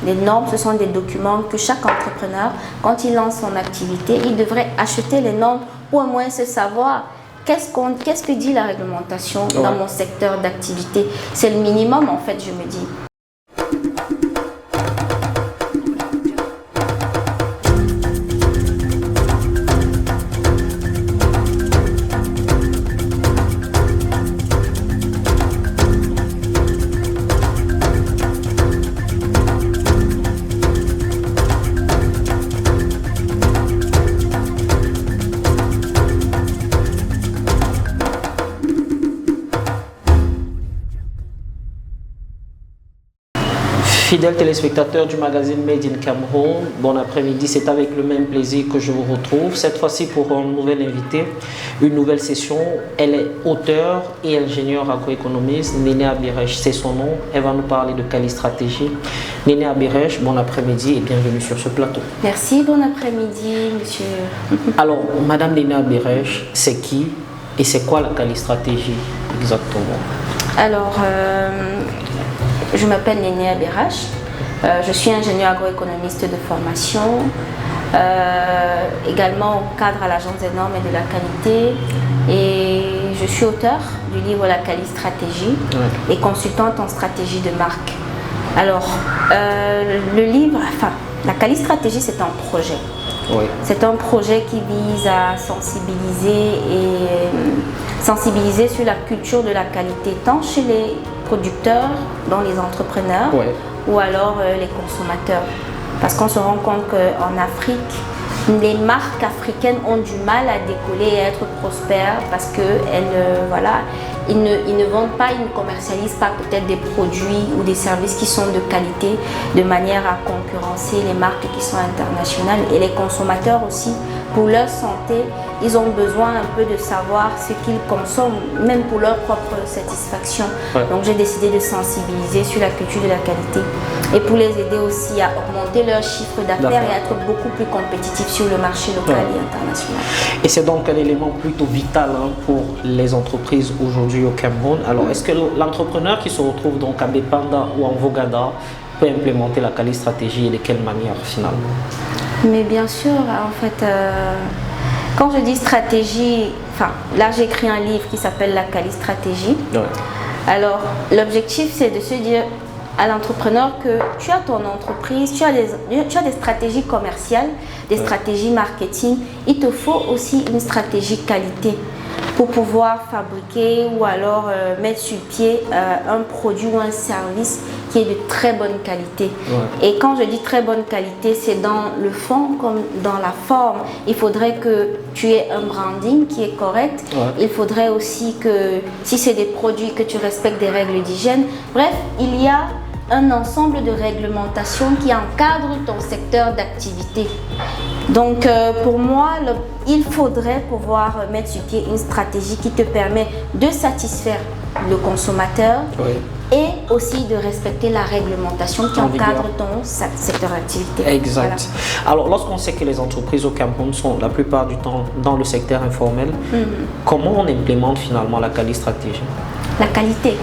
Les normes, ce sont des documents que chaque entrepreneur, quand il lance son activité, il devrait acheter les normes pour au moins se savoir qu'est-ce que dit la réglementation dans mon secteur d'activité. C'est le minimum, en fait, je me dis. Fidèles téléspectateurs du magazine Made in Cameroun, bon après-midi, c'est avec le même plaisir que je vous retrouve. Cette fois-ci pour un nouvel invité, une nouvelle session. Elle est auteure et ingénieure agroéconomiste. Néné Abirèche, c'est son nom. Elle va nous parler de Cali Stratégie. Néné Abirèche, bon après-midi et bienvenue sur ce plateau. Merci, bon après-midi, monsieur. Alors, Madame Néné Abirèche, c'est qui et c'est quoi la Cali Stratégie exactement? Alors, je m'appelle Néné Abirèche, je suis ingénieure agroéconomiste de formation, également au cadre à l'Agence des normes et de la qualité, et je suis auteure du livre La Cali Stratégie et consultante en stratégie de marque. Alors, le livre, enfin, La Cali Stratégie, c'est un projet. Oui. C'est un projet qui vise à sensibiliser sur la culture de la qualité, tant chez les producteurs, dans les entrepreneurs, ou alors les consommateurs. Parce qu'on se rend compte qu'en Afrique, les marques africaines ont du mal à décoller et à être prospères parce qu'ils ne vendent pas, ils ne commercialisent pas peut-être des produits ou des services qui sont de qualité de manière à concurrencer les marques qui sont internationales. Et les consommateurs aussi, pour leur santé, ils ont besoin un peu de savoir ce qu'ils consomment, même pour leur propre satisfaction. Donc j'ai décidé de sensibiliser sur la culture de la qualité et pour les aider aussi à augmenter leur chiffre d'affaires et à être beaucoup plus compétitifs sur le marché local et international. Et c'est donc un élément plutôt vital pour les entreprises aujourd'hui au Cameroun. Alors est-ce que l'entrepreneur qui se retrouve donc à Bépanda ou en Vogada peut implémenter la Cali Stratégie et de quelle manière finalement? Mais bien sûr, en fait, quand je dis stratégie, enfin là j'ai écrit un livre qui s'appelle La Cali Stratégie. Alors l'objectif c'est de se dire à l'entrepreneur que tu as ton entreprise, tu as des stratégies commerciales, des stratégies marketing, il te faut aussi une stratégie qualité pour pouvoir fabriquer ou alors mettre sur pied un produit ou un service qui est de très bonne qualité. Et quand je dis très bonne qualité, c'est dans le fond comme dans la forme. Il faudrait que tu aies un branding qui est correct. Il faudrait aussi que si c'est des produits, que tu respectes des règles d'hygiène. Bref, il y a un ensemble de réglementations qui encadrent ton secteur d'activité. Donc pour moi, il faudrait pouvoir mettre sur pied une stratégie qui te permet de satisfaire le consommateur et aussi de respecter la réglementation qui encadre ton secteur d'activité. Exact. Voilà. Alors lorsqu'on sait que les entreprises au Cameroun sont la plupart du temps dans le secteur informel, comment on implémente finalement la Cali Stratégie? La qualité.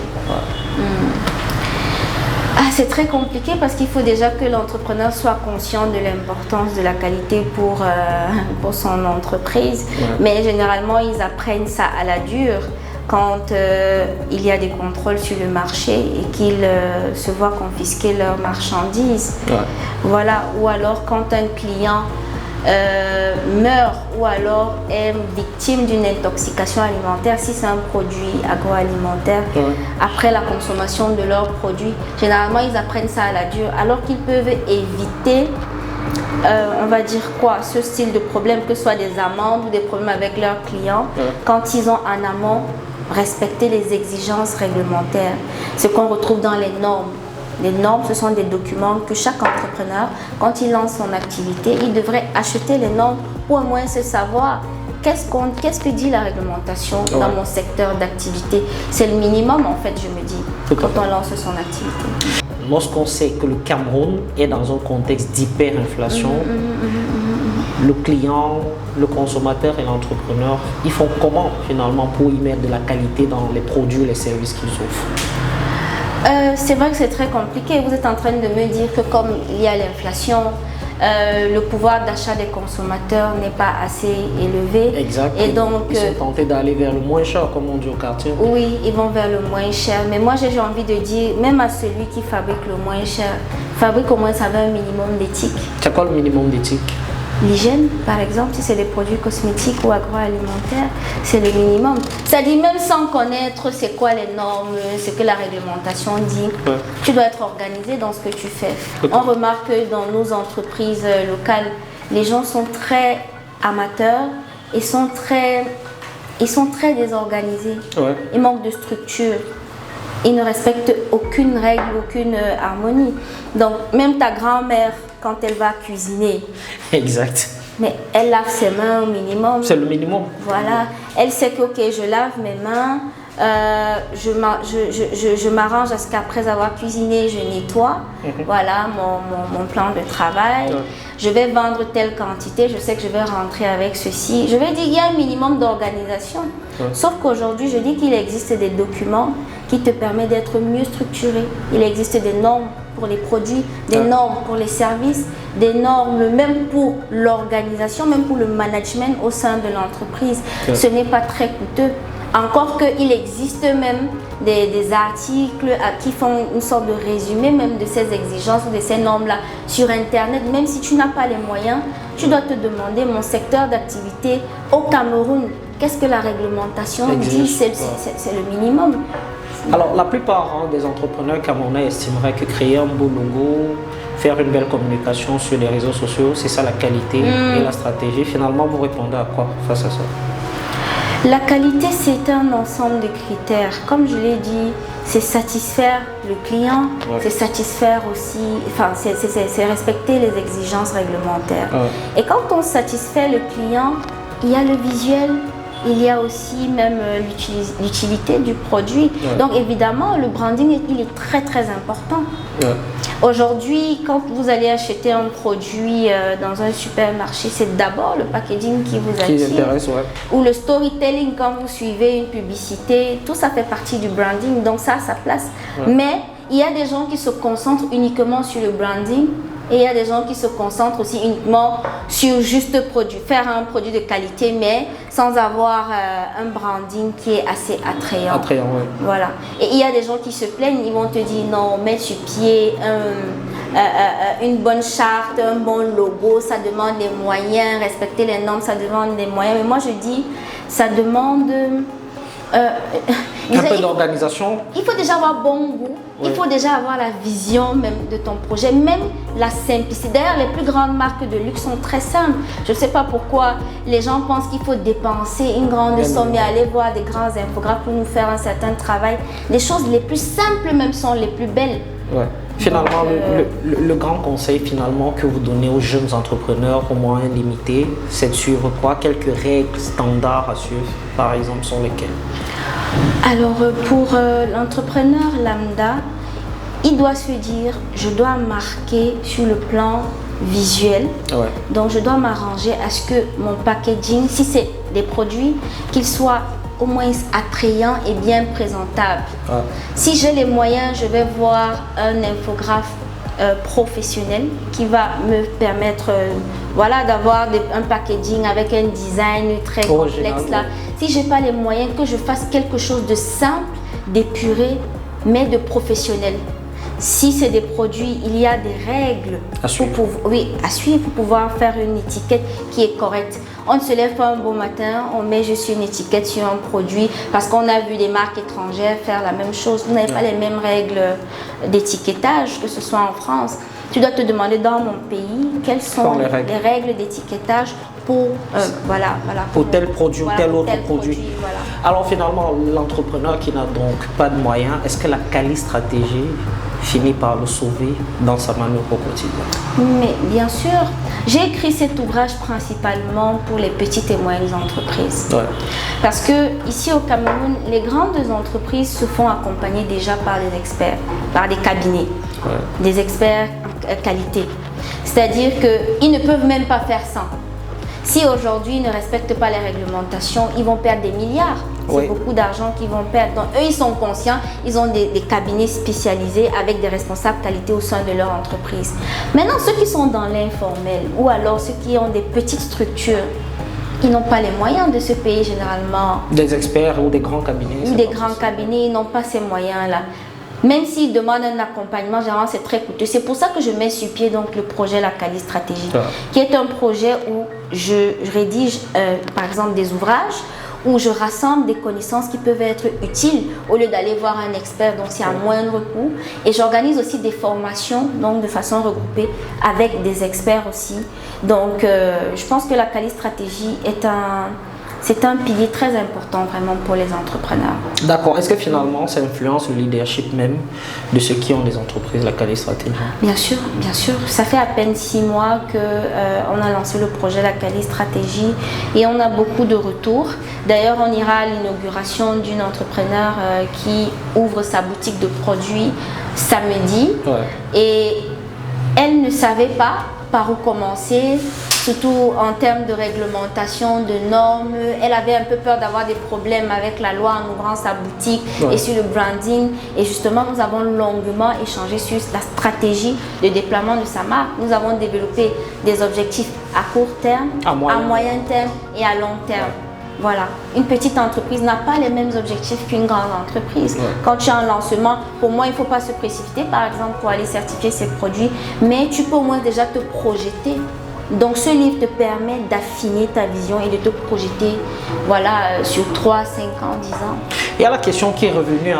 C'est très compliqué parce qu'il faut déjà que l'entrepreneur soit conscient de l'importance de la qualité pour son entreprise. Mais généralement, ils apprennent ça à la dure quand il y a des contrôles sur le marché et qu'ils se voient confisquer leurs marchandises. Voilà. Ou alors quand un client meurt ou alors est victime d'une intoxication alimentaire, si c'est un produit agroalimentaire, après la consommation de leurs produits, généralement ils apprennent ça à la dure, alors qu'ils peuvent éviter, on va dire quoi, ce style de problème, que ce soit des amendes ou des problèmes avec leurs clients, quand ils ont en amont respecté les exigences réglementaires, ce qu'on retrouve dans les normes. Les normes, ce sont des documents que chaque entrepreneur, quand il lance son activité, il devrait acheter les normes pour au moins se savoir qu'est-ce que dit la réglementation dans mon secteur d'activité. C'est le minimum, en fait, je me dis, quand on lance son activité. Lorsqu'on sait que le Cameroun est dans un contexte d'hyperinflation, le client, le consommateur et l'entrepreneur, ils font comment finalement pour y mettre de la qualité dans les produits et les services qu'ils offrent? C'est vrai que c'est très compliqué. Vous êtes en train de me dire que comme il y a l'inflation, le pouvoir d'achat des consommateurs n'est pas assez élevé. Exact. Et donc, ils sont tentés d'aller vers le moins cher, comme on dit au quartier. Oui, ils vont vers le moins cher. Mais moi, j'ai envie de dire, même à celui qui fabrique le moins cher, fabrique au moins ça va un minimum d'éthique. C'est quoi le minimum d'éthique? L'hygiène, par exemple, si c'est des produits cosmétiques ou agroalimentaires, c'est le minimum. C'est-à-dire, même sans connaître c'est quoi les normes, ce que la réglementation dit, tu dois être organisé dans ce que tu fais. On remarque que dans nos entreprises locales, les gens sont très amateurs et sont très désorganisés. Ils manquent de structure. Ils ne respectent aucune règle, aucune harmonie. Donc, même ta grand-mère, quand elle va cuisiner, exact. Mais elle lave ses mains au minimum. C'est le minimum. Voilà. Elle sait que, ok, je lave mes mains, je m'arrange à ce qu'après avoir cuisiné, je nettoie. Voilà mon plan de travail. Je vais vendre telle quantité, je sais que je vais rentrer avec ceci. Je vais dire qu'il y a un minimum d'organisation. Sauf qu'aujourd'hui, je dis qu'il existe des documents qui te permettent d'être mieux structuré. Il existe des normes pour les produits, des normes pour les services, des normes même pour l'organisation, même pour le management au sein de l'entreprise. Ce n'est pas très coûteux. Encore qu'il existe même des articles qui font une sorte de résumé même de ces exigences ou de ces normes-là sur Internet. Même si tu n'as pas les moyens, tu dois te demander mon secteur d'activité au Cameroun. Qu'est-ce que la réglementation dit? C'est le minimum. Alors, la plupart des entrepreneurs camerounais estimeraient que créer un beau logo, faire une belle communication sur les réseaux sociaux, c'est ça la qualité et la stratégie. Finalement, vous répondez à quoi face à ça? La qualité, c'est un ensemble de critères. Comme je l'ai dit, c'est satisfaire le client, c'est satisfaire aussi, enfin, c'est respecter les exigences réglementaires. Et quand on satisfait le client, il y a le visuel, il y a aussi même l'utilité du produit. Donc évidemment, le branding, il est très très important. Aujourd'hui, quand vous allez acheter un produit dans un supermarché, c'est d'abord le packaging qui vous attire. Qui intéresse, ou le storytelling quand vous suivez une publicité, tout ça fait partie du branding, donc ça a sa place. Mais il y a des gens qui se concentrent uniquement sur le branding et il y a des gens qui se concentrent aussi uniquement sur juste produit, faire un produit de qualité mais sans avoir un branding qui est assez attrayant. Voilà. Et il y a des gens qui se plaignent, ils vont te dire non, mettre sur pied une bonne charte, un bon logo, ça demande des moyens, respecter les normes, ça demande des moyens. Mais moi je dis, ça demande un peu d'organisation. Il faut déjà avoir bon goût, il faut déjà avoir la vision même de ton projet, même la simplicité. D'ailleurs, les plus grandes marques de luxe sont très simples. Je ne sais pas pourquoi les gens pensent qu'il faut dépenser une grande somme et aller voir des grands infographes pour nous faire un certain travail. Les choses les plus simples même sont les plus belles. Finalement, le grand conseil finalement que vous donnez aux jeunes entrepreneurs aux moyens limités, c'est de suivre quoi? Quelques règles standards à suivre, par exemple, sont lesquelles? Alors, pour l'entrepreneur lambda, il doit se dire, je dois marquer sur le plan visuel. Donc, je dois m'arranger à ce que mon packaging, si c'est des produits, qu'ils soient au moins attrayant et bien présentable. Si j'ai les moyens, je vais voir un infographe professionnel qui va me permettre d'avoir un packaging avec un design très complexe là. Si j'ai pas les moyens, que je fasse quelque chose de simple, d'épuré, mais de professionnel. Si c'est des produits, il y a des règles à suivre pour pouvoir faire une étiquette qui est correcte. On ne se lève pas un beau matin, on met juste une étiquette sur un produit parce qu'on a vu des marques étrangères faire la même chose. Vous n'avez pas les mêmes règles d'étiquetage, que ce soit en France. Tu dois te demander dans mon pays quelles sont les règles d'étiquetage pour, pour tel produit ou tel autre produit. Alors finalement, l'entrepreneur qui n'a donc pas de moyens, est-ce que la quali-stratégie finit par le sauver dans sa manœuvre au quotidien? Mais bien sûr, j'ai écrit cet ouvrage principalement pour les petites et moyennes entreprises. Parce que ici au Cameroun, les grandes entreprises se font accompagner déjà par des experts, par des cabinets, des experts en qualité. C'est-à-dire qu'ils ne peuvent même pas faire sans. Si aujourd'hui ils ne respectent pas les réglementations, ils vont perdre des milliards. C'est beaucoup d'argent qu'ils vont perdre. Donc eux, ils sont conscients, ils ont des cabinets spécialisés avec des responsables qualité au sein de leur entreprise. Maintenant, ceux qui sont dans l'informel ou alors ceux qui ont des petites structures, ils n'ont pas les moyens de se payer généralement. Des experts ou des grands cabinets. Des grands cabinets, ils n'ont pas ces moyens-là. Même s'ils demandent un accompagnement, généralement c'est très coûteux. C'est pour ça que je mets sur pied donc le projet La Cali Stratégie, qui est un projet où je rédige par exemple des ouvrages, où je rassemble des connaissances qui peuvent être utiles au lieu d'aller voir un expert, donc c'est à moindre coût. Et j'organise aussi des formations, donc de façon regroupée, avec des experts aussi. Donc je pense que la Cali Stratégie c'est un pilier très important vraiment pour les entrepreneurs. D'accord. Est-ce que finalement ça influence le leadership même de ceux qui ont des entreprises, la Cali Stratégie? Bien sûr, bien sûr. Ça fait à peine 6 mois qu'on a lancé le projet La Cali Stratégie et on a beaucoup de retours. D'ailleurs, on ira à l'inauguration d'une entrepreneur qui ouvre sa boutique de produits samedi. Et elle ne savait pas par où commencer, surtout en termes de réglementation, de normes. Elle avait un peu peur d'avoir des problèmes avec la loi en ouvrant sa boutique et sur le branding. Et justement, nous avons longuement échangé sur la stratégie de déploiement de sa marque. Nous avons développé des objectifs à court terme, à moyen terme et à long terme. Voilà, une petite entreprise n'a pas les mêmes objectifs qu'une grande entreprise. Quand tu as un lancement, pour moi, il ne faut pas se précipiter, par exemple, pour aller certifier ses produits, mais tu peux au moins déjà te projeter. Donc, ce livre te permet d'affiner ta vision et de te projeter sur 3, 5 ans, 10 ans. Il y a la question qui est revenue,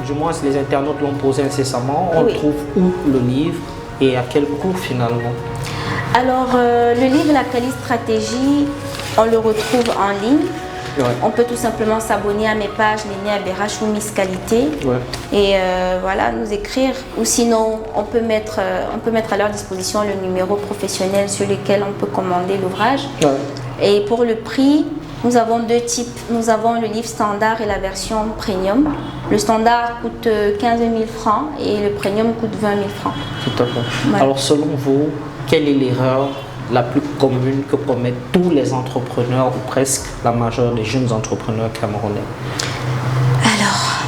du moins les internautes l'ont posée incessamment. On trouve où le livre et à quel coût finalement? Alors, le livre La Cali Stratégie, on le retrouve en ligne. On peut tout simplement s'abonner à mes pages Néné Abérache ou Miss Qualité et nous écrire. Ou sinon, on peut mettre à leur disposition le numéro professionnel sur lequel on peut commander l'ouvrage. Et pour le prix, nous avons 2 types. Nous avons le livre standard et la version premium. Le standard coûte 15 000 francs et le premium coûte 20 000 francs. Tout à fait. Alors selon vous, quelle est l'erreur la plus commune que commettent tous les entrepreneurs ou presque la majeure des jeunes entrepreneurs camerounais? Alors,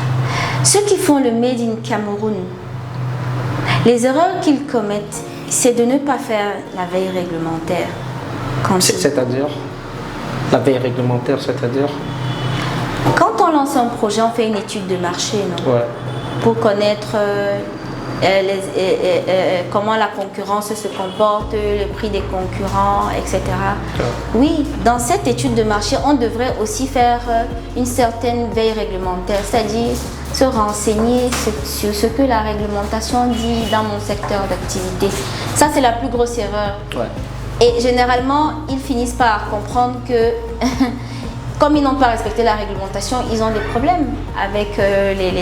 ceux qui font le Made in Cameroun, les erreurs qu'ils commettent, c'est de ne pas faire la veille réglementaire. C'est-à-dire? La veille réglementaire, c'est-à-dire? Quand on lance un projet, on fait une étude de marché, non? Pour connaître comment la concurrence se comporte, le prix des concurrents, etc. Oui, dans cette étude de marché, on devrait aussi faire une certaine veille réglementaire, c'est-à-dire se renseigner sur ce que la réglementation dit dans mon secteur d'activité. Ça, c'est la plus grosse erreur. Et généralement, ils finissent par comprendre que comme ils n'ont pas respecté la réglementation, ils ont des problèmes avec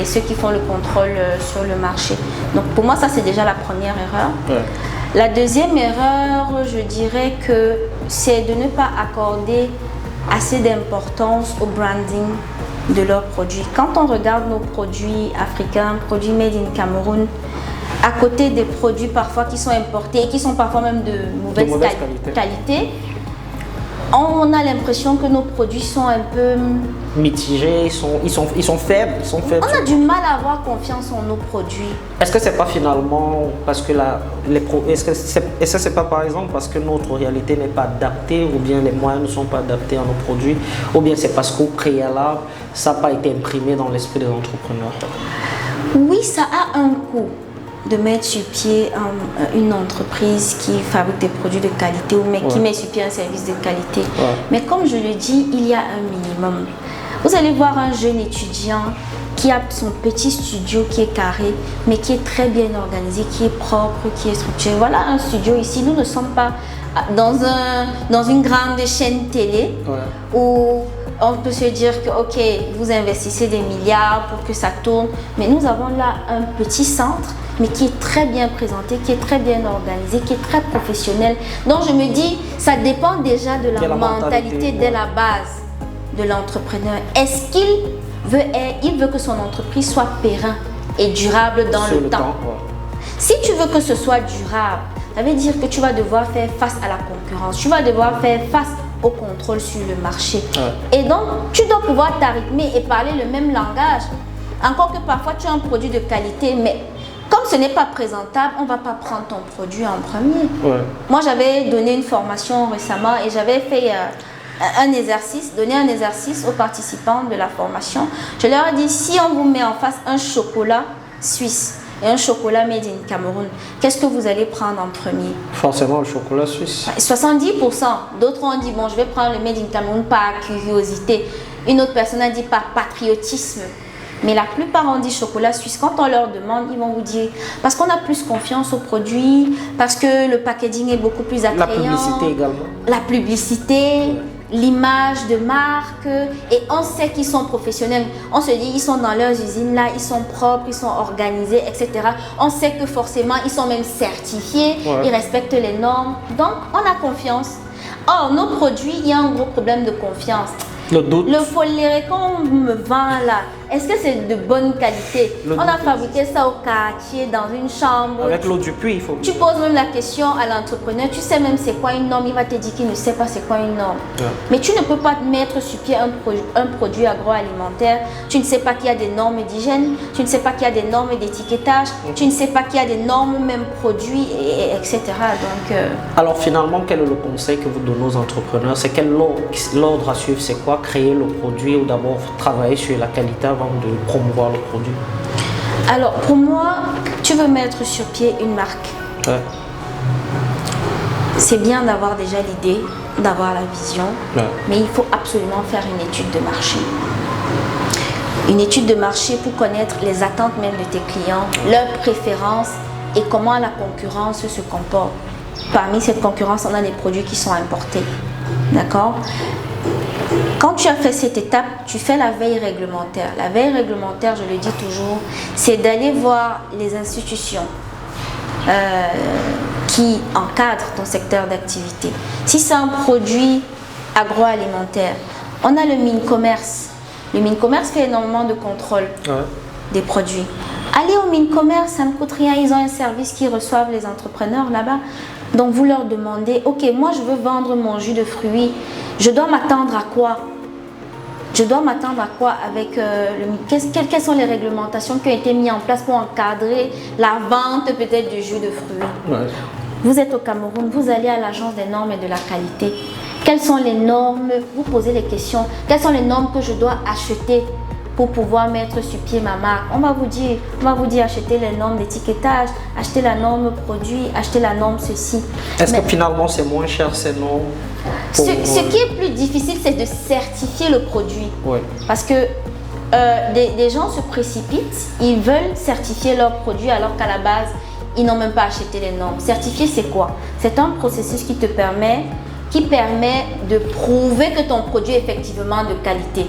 ceux qui font le contrôle sur le marché. Donc pour moi, ça c'est déjà la première erreur. La deuxième erreur, je dirais que c'est de ne pas accorder assez d'importance au branding de leurs produits. Quand on regarde nos produits africains, produits made in Cameroun, à côté des produits parfois qui sont importés et qui sont parfois même de mauvaise qualité, on a l'impression que nos produits sont un peu mitigés, ils sont faibles. On a du mal à avoir confiance en nos produits. Est-ce que c'est pas finalement parce que est-ce que c'est pas par exemple parce que notre réalité n'est pas adaptée, ou bien les moyens ne sont pas adaptés à nos produits, ou bien c'est parce qu'au préalable ça n'a pas été imprimé dans l'esprit des entrepreneurs? Oui, ça a un coût de mettre sur pied une entreprise qui fabrique des produits de qualité ou qui met sur pied un service de qualité. Mais comme je le dis, il y a un minimum. Vous allez voir un jeune étudiant qui a son petit studio qui est carré, mais qui est très bien organisé, qui est propre, qui est structuré. Voilà un studio ici. Nous ne sommes pas dans une grande chaîne télé où on peut se dire que ok, vous investissez des milliards pour que ça tourne, mais nous avons là un petit centre, mais qui est très bien présenté, qui est très bien organisé, qui est très professionnel. Donc je me dis, ça dépend déjà de la mentalité dès la base de l'entrepreneur. Est-ce qu'il veut que son entreprise soit pérenne et durable dans le temps? Si tu veux que ce soit durable, ça veut dire que tu vas devoir faire face à la concurrence, tu vas devoir faire face au contrôle sur le marché. Et donc, tu dois pouvoir t'arrêter et parler le même langage. Encore que parfois, tu as un produit de qualité, mais comme ce n'est pas présentable, on ne va pas prendre ton produit en premier. Moi, j'avais donné une formation récemment et j'avais fait donné un exercice aux participants de la formation. Je leur ai dit, si on vous met en face un chocolat suisse et un chocolat made in Cameroun, qu'est-ce que vous allez prendre en premier? Forcément le chocolat suisse. 70%. D'autres ont dit, bon, je vais prendre le made in Cameroun par curiosité. Une autre personne a dit par patriotisme. Mais la plupart ont dit chocolat suisse. Quand on leur demande, ils vont vous dire parce qu'on a plus confiance au produit, parce que le packaging est beaucoup plus attrayant. La publicité également. La publicité, l'image de marque. Et on sait qu'ils sont professionnels. On se dit, ils sont dans leurs usines là, ils sont propres, ils sont organisés, etc. On sait que forcément, ils sont même certifiés, ils respectent les normes. Donc, on a confiance. Or, nos produits, il y a un gros problème de confiance. Le doute. Le foléré qu'on me vend là, est-ce que c'est de bonne qualité? On a fabriqué ça au quartier, dans une chambre. Avec l'eau du puits, il faut. Tu poses même la question à l'entrepreneur, tu sais même c'est quoi une norme, il va te dire qu'il ne sait pas c'est quoi une norme. Mais tu ne peux pas mettre sur pied un produit agroalimentaire, tu ne sais pas qu'il y a des normes d'hygiène, tu ne sais pas qu'il y a des normes d'étiquetage, tu ne sais pas qu'il y a des normes même produits, etc. Donc, Alors finalement, quel est le conseil que vous donnez aux entrepreneurs? C'est quel l'ordre à suivre? C'est quoi? Créer le produit ou d'abord travailler sur la qualité avant de promouvoir le produit? Alors pour moi, tu veux mettre sur pied une marque. C'est bien d'avoir déjà l'idée, d'avoir la vision, mais il faut absolument faire une étude de marché. Une étude de marché pour connaître les attentes même de tes clients, leurs préférences et comment la concurrence se comporte. Parmi cette concurrence, on a des produits qui sont importés. D'accord? Quand tu as fait cette étape, tu fais la veille réglementaire. La veille réglementaire, je le dis toujours, c'est d'aller voir les institutions qui encadrent ton secteur d'activité. Si c'est un produit agroalimentaire, on a le Mincommerce. Le Mincommerce fait énormément de contrôle des produits. Allez au Mincommerce, ça ne coûte rien. Ils ont un service qui reçoivent les entrepreneurs là-bas. Donc vous leur demandez, ok, moi je veux vendre mon jus de fruits. Je dois m'attendre à quoi? Je dois m'attendre à quoi avec quelles sont les réglementations qui ont été mises en place pour encadrer la vente peut-être du jus de fruits? Vous êtes au Cameroun, vous allez à l'agence des normes et de la qualité. Quelles sont les normes? Vous posez les questions. Quelles sont les normes que je dois acheter pour pouvoir mettre sur pied ma marque? On va vous dire acheter les normes d'étiquetage, acheter la norme produit, acheter la norme ceci. Est-ce que finalement c'est moins cher ces normes? Ce qui est plus difficile, c'est de certifier le produit. Parce que des gens se précipitent, ils veulent certifier leur produit alors qu'à la base, ils n'ont même pas acheté les normes. Certifier, c'est quoi? C'est un processus qui permet de prouver que ton produit est effectivement de qualité.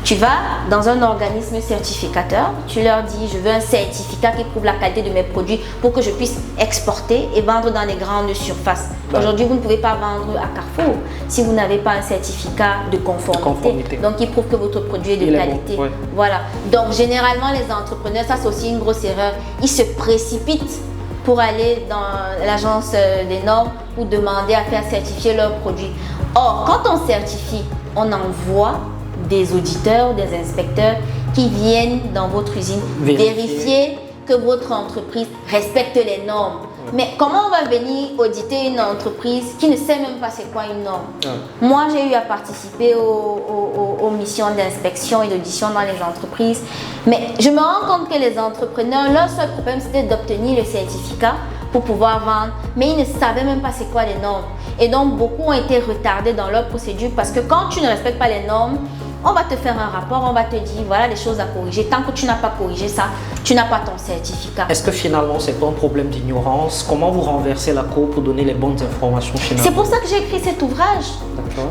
Tu vas dans un organisme certificateur, tu leur dis je veux un certificat qui prouve la qualité de mes produits pour que je puisse exporter et vendre dans les grandes surfaces. Aujourd'hui, vous ne pouvez pas vendre à Carrefour si vous n'avez pas un certificat de conformité. Donc, il prouve que votre produit est de qualité. Voilà. Donc, généralement, les entrepreneurs, ça c'est aussi une grosse erreur. Ils se précipitent pour aller dans l'agence des normes pour demander à faire certifier leurs produits. Or, quand on certifie, on envoie des auditeurs, des inspecteurs qui viennent dans votre usine vérifier que votre entreprise respecte les normes. Mais comment on va venir auditer une entreprise qui ne sait même pas c'est quoi une norme? Moi, j'ai eu à participer aux missions d'inspection et d'audition dans les entreprises. Mais je me rends compte que les entrepreneurs, leur seul problème, c'était d'obtenir le certificat pour pouvoir vendre. Mais ils ne savaient même pas c'est quoi les normes. Et donc, beaucoup ont été retardés dans leur procédure parce que quand tu ne respectes pas les normes, on va te faire un rapport, on va te dire voilà les choses à corriger. Tant que tu n'as pas corrigé ça, tu n'as pas ton certificat. Est-ce que finalement c'est pas un problème d'ignorance? Comment vous renversez la cour pour donner les bonnes informations finalement? C'est pour ça que j'ai écrit cet ouvrage.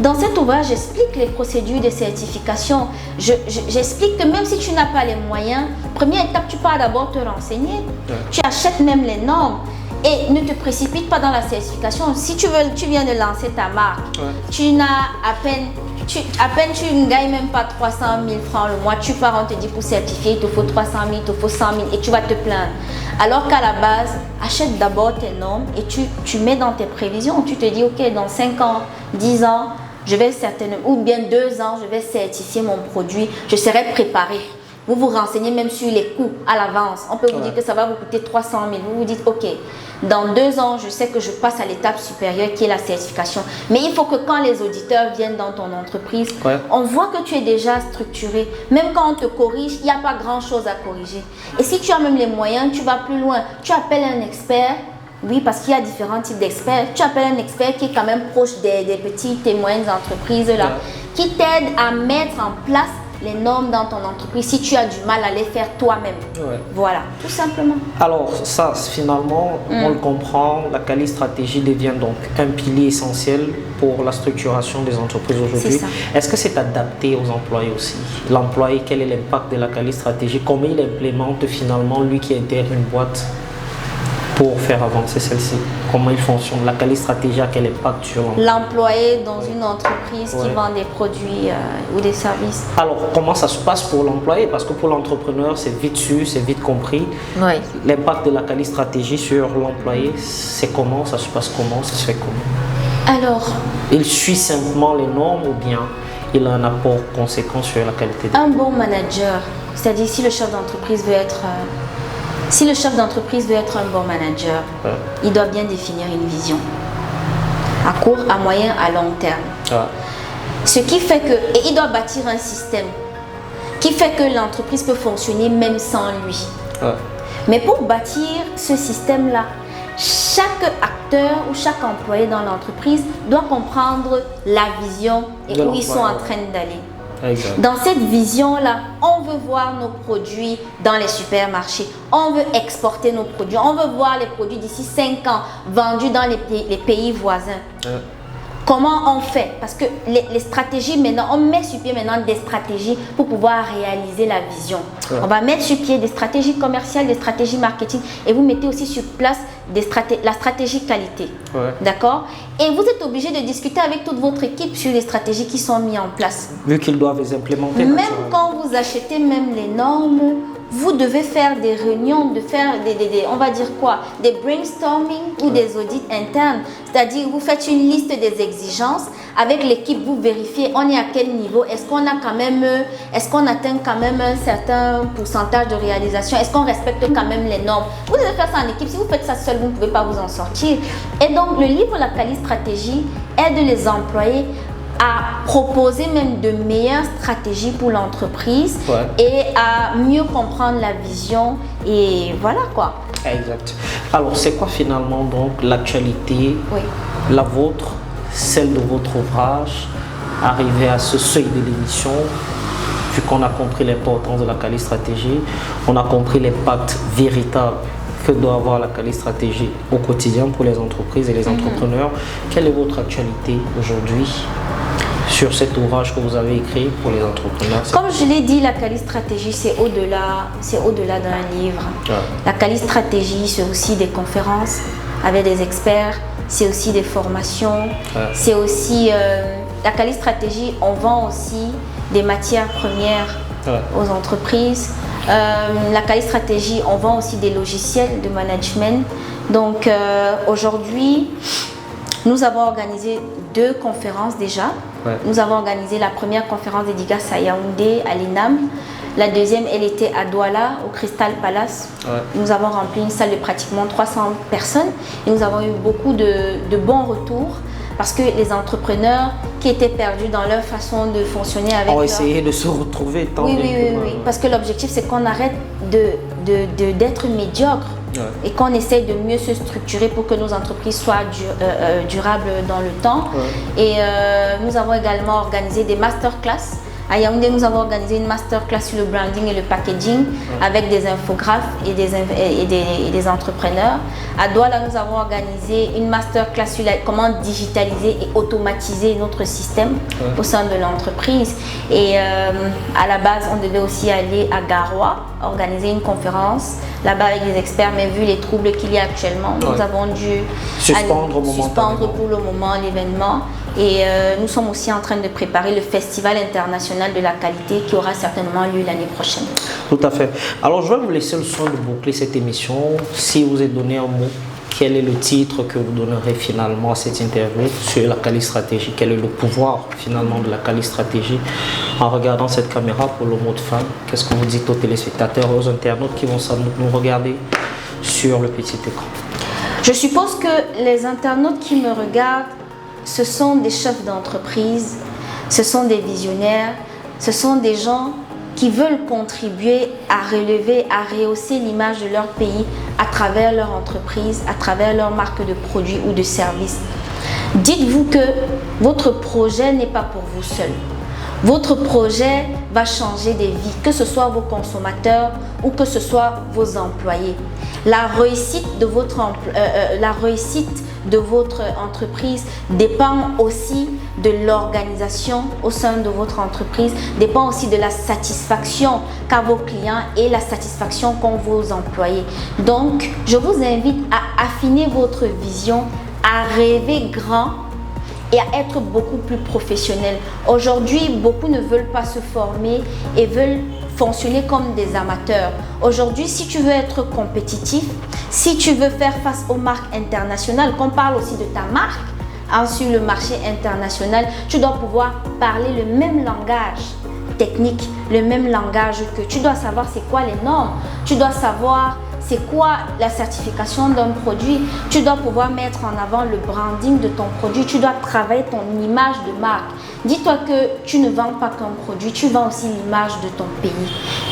Dans cet ouvrage, j'explique les procédures de certification. J'explique que même si tu n'as pas les moyens, première étape, tu pars d'abord te renseigner. Tu achètes même les normes. Et ne te précipite pas dans la certification. Si tu viens de lancer ta marque, tu n'as à peine tu ne gagnes même pas 300 000 francs le mois. Tu pars, on te dit pour certifier, il te faut 300 000, il te faut 100 000 et tu vas te plaindre. Alors qu'à la base, achète d'abord tes normes et tu mets dans tes prévisions. Tu te dis, ok, dans 5 ans, 10 ans, je vais certainement, ou bien 2 ans, je vais certifier mon produit, je serai préparé. Vous vous renseignez même sur les coûts à l'avance. On peut vous dire que ça va vous coûter 300 000. Vous vous dites, ok, dans 2 ans, je sais que je passe à l'étape supérieure qui est la certification. Mais il faut que quand les auditeurs viennent dans ton entreprise, on voit que tu es déjà structuré. Même quand on te corrige, il n'y a pas grand-chose à corriger. Et si tu as même les moyens, tu vas plus loin. Tu appelles un expert. Oui, parce qu'il y a différents types d'experts. Tu appelles un expert qui est quand même proche des petites et moyennes entreprises là, qui t'aide à mettre en place les normes dans ton entreprise si tu as du mal à les faire toi-même. Voilà, tout simplement. Alors ça, finalement, on le comprend, la quali stratégie devient donc un pilier essentiel pour la structuration des entreprises aujourd'hui. Est-ce que c'est adapté aux employés aussi? L'employé, quel est l'impact de la quali stratégie? Comment il implémente finalement, lui qui intègre une boîte, pour faire avancer celle-ci? Comment il fonctionne? La quali stratégie a quel impact sur l'employé dans une entreprise qui vend des produits ou des services? Alors, comment ça se passe pour l'employé? Parce que pour l'entrepreneur, c'est vite su, c'est vite compris. L'impact de la quali stratégie sur l'employé, c'est comment? Ça se passe comment? Ça se fait comment? Alors, il suit simplement les normes ou bien il a un apport conséquent sur la qualité un bon manager, c'est-à-dire si le chef d'entreprise veut être... Si le chef d'entreprise veut être un bon manager, il doit bien définir une vision à court, à moyen, à long terme. Ce qui fait que, et il doit bâtir un système qui fait que l'entreprise peut fonctionner même sans lui. Mais pour bâtir ce système-là, chaque acteur ou chaque employé dans l'entreprise doit comprendre la vision et où ils sont en train d'aller. Dans cette vision-là, on veut voir nos produits dans les supermarchés. On veut exporter nos produits. On veut voir les produits d'ici 5 ans vendus dans les pays voisins. Comment on fait? Parce que les stratégies maintenant, on met sur pied maintenant des stratégies pour pouvoir réaliser la vision. On va mettre sur pied des stratégies commerciales, des stratégies marketing et vous mettez aussi sur place la stratégie qualité. D'accord? Et vous êtes obligé de discuter avec toute votre équipe sur les stratégies qui sont mises en place. Vu qu'ils doivent les implémenter. Même quand vous achetez même les normes, vous devez faire des réunions, on va dire quoi, des brainstorming ou des audits internes. C'est-à-dire, vous faites une liste des exigences. Avec l'équipe, vous vérifiez on est à quel niveau. Est-ce qu'on atteint quand même un certain pourcentage de réalisation? Est-ce qu'on respecte quand même les normes? Vous devez faire ça en équipe. Si vous faites ça seul, vous ne pouvez pas vous en sortir. Et donc, le livre La Quali Stratégie aide les employés à proposer même de meilleures stratégies pour l'entreprise et à mieux comprendre la vision et voilà quoi. Exact. Alors c'est quoi finalement donc l'actualité, la vôtre, celle de votre ouvrage, arrivé à ce seuil de l'émission, vu qu'on a compris l'importance de la quali stratégie, on a compris l'impact véritable que doit avoir la quali stratégie au quotidien pour les entreprises et les entrepreneurs. Quelle est votre actualité aujourd'hui sur cet ouvrage que vous avez écrit pour les entrepreneurs? Comme je l'ai dit, la quali stratégie, c'est au-delà d'un livre. La quali stratégie, c'est aussi des conférences avec des experts, c'est aussi des formations, c'est aussi la quali stratégie, on vend aussi des matières premières aux entreprises. La quali stratégie, on vend aussi des logiciels de management. Donc aujourd'hui, nous avons organisé 2 conférences déjà. Nous avons organisé la première conférence dédicace à Yaoundé, à l'INAM. La deuxième, elle était à Douala, au Crystal Palace. Nous avons rempli une salle de pratiquement 300 personnes et nous avons eu beaucoup de bons retours parce que les entrepreneurs qui étaient perdus dans leur façon de fonctionner avec ont essayé de se retrouver. Oui, parce que l'objectif, c'est qu'on arrête d'être médiocre. Et qu'on essaie de mieux se structurer pour que nos entreprises soient durables dans le temps. Et nous avons également organisé des masterclass. À Yaoundé, nous avons organisé une masterclass sur le branding et le packaging avec des infographes et des entrepreneurs. À Douala, nous avons organisé une masterclass sur comment digitaliser et automatiser notre système au sein de l'entreprise. Et à la base, on devait aussi aller à Garoua, organiser une conférence là-bas avec des experts, mais vu les troubles qu'il y a actuellement, nous avons dû suspendre pour le moment l'événement. Et nous sommes aussi en train de préparer le Festival international de la qualité qui aura certainement lieu l'année prochaine. Tout à fait. Alors, je vais vous laisser le soin de boucler cette émission. Si vous êtes donné un mot, quel est le titre que vous donnerez finalement à cette interview sur la Kali Stratégie? Quel est le pouvoir finalement de la Kali Stratégie en regardant cette caméra pour le mot de fin? Qu'est-ce que vous dites aux téléspectateurs, aux internautes qui vont nous regarder sur le petit écran? Je suppose que les internautes qui me regardent, ce sont des chefs d'entreprise, ce sont des visionnaires, ce sont des gens qui veulent contribuer à relever, à rehausser l'image de leur pays à travers leur entreprise, à travers leur marque de produits ou de services. Dites-vous que votre projet n'est pas pour vous seul. Votre projet va changer des vies, que ce soit vos consommateurs ou que ce soit vos employés. La réussite de votre entreprise dépend aussi de l'organisation au sein de votre entreprise, dépend aussi de la satisfaction qu'a vos clients et la satisfaction qu'ont vos employés. Donc, je vous invite à affiner votre vision, à rêver grand et à être beaucoup plus professionnel. Aujourd'hui, beaucoup ne veulent pas se former et veulent fonctionner comme des amateurs. Aujourd'hui, si tu veux être compétitif, si tu veux faire face aux marques internationales, qu'on parle aussi de ta marque sur le marché international, tu dois pouvoir parler le même langage technique, le même langage que tu dois savoir c'est quoi les normes, tu dois savoir c'est quoi la certification d'un produit, tu dois pouvoir mettre en avant le branding de ton produit, tu dois travailler ton image de marque. Dis-toi que tu ne vends pas qu'un produit, tu vends aussi l'image de ton pays.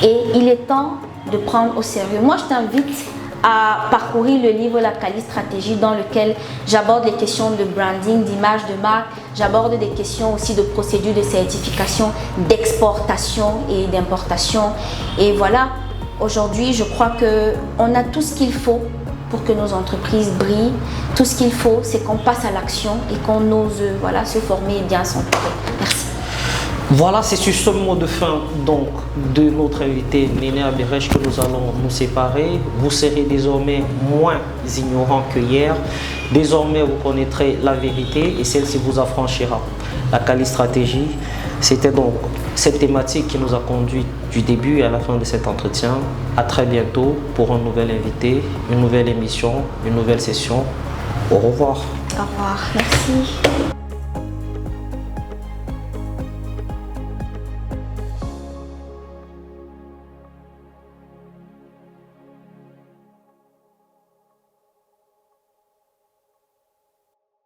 Et il est temps de prendre au sérieux. Moi, je t'invite à parcourir le livre La Kali Stratégie dans lequel j'aborde les questions de branding, d'image de marque, j'aborde des questions aussi de procédures de certification, d'exportation et d'importation. Et voilà. Aujourd'hui, je crois qu'on a tout ce qu'il faut pour que nos entreprises brillent. Tout ce qu'il faut, c'est qu'on passe à l'action et qu'on ose se former et bien s'entourer. Merci. Voilà, c'est sur ce mot de fin donc de notre invité Néné Abirèche que nous allons nous séparer. Vous serez désormais moins ignorant que hier. Désormais, vous connaîtrez la vérité et celle-ci vous affranchira. La Kali Stratégie, c'était donc cette thématique qui nous a conduit du début à la fin de cet entretien. À très bientôt pour un nouvel invité, une nouvelle émission, une nouvelle session. Au revoir. Au revoir, merci.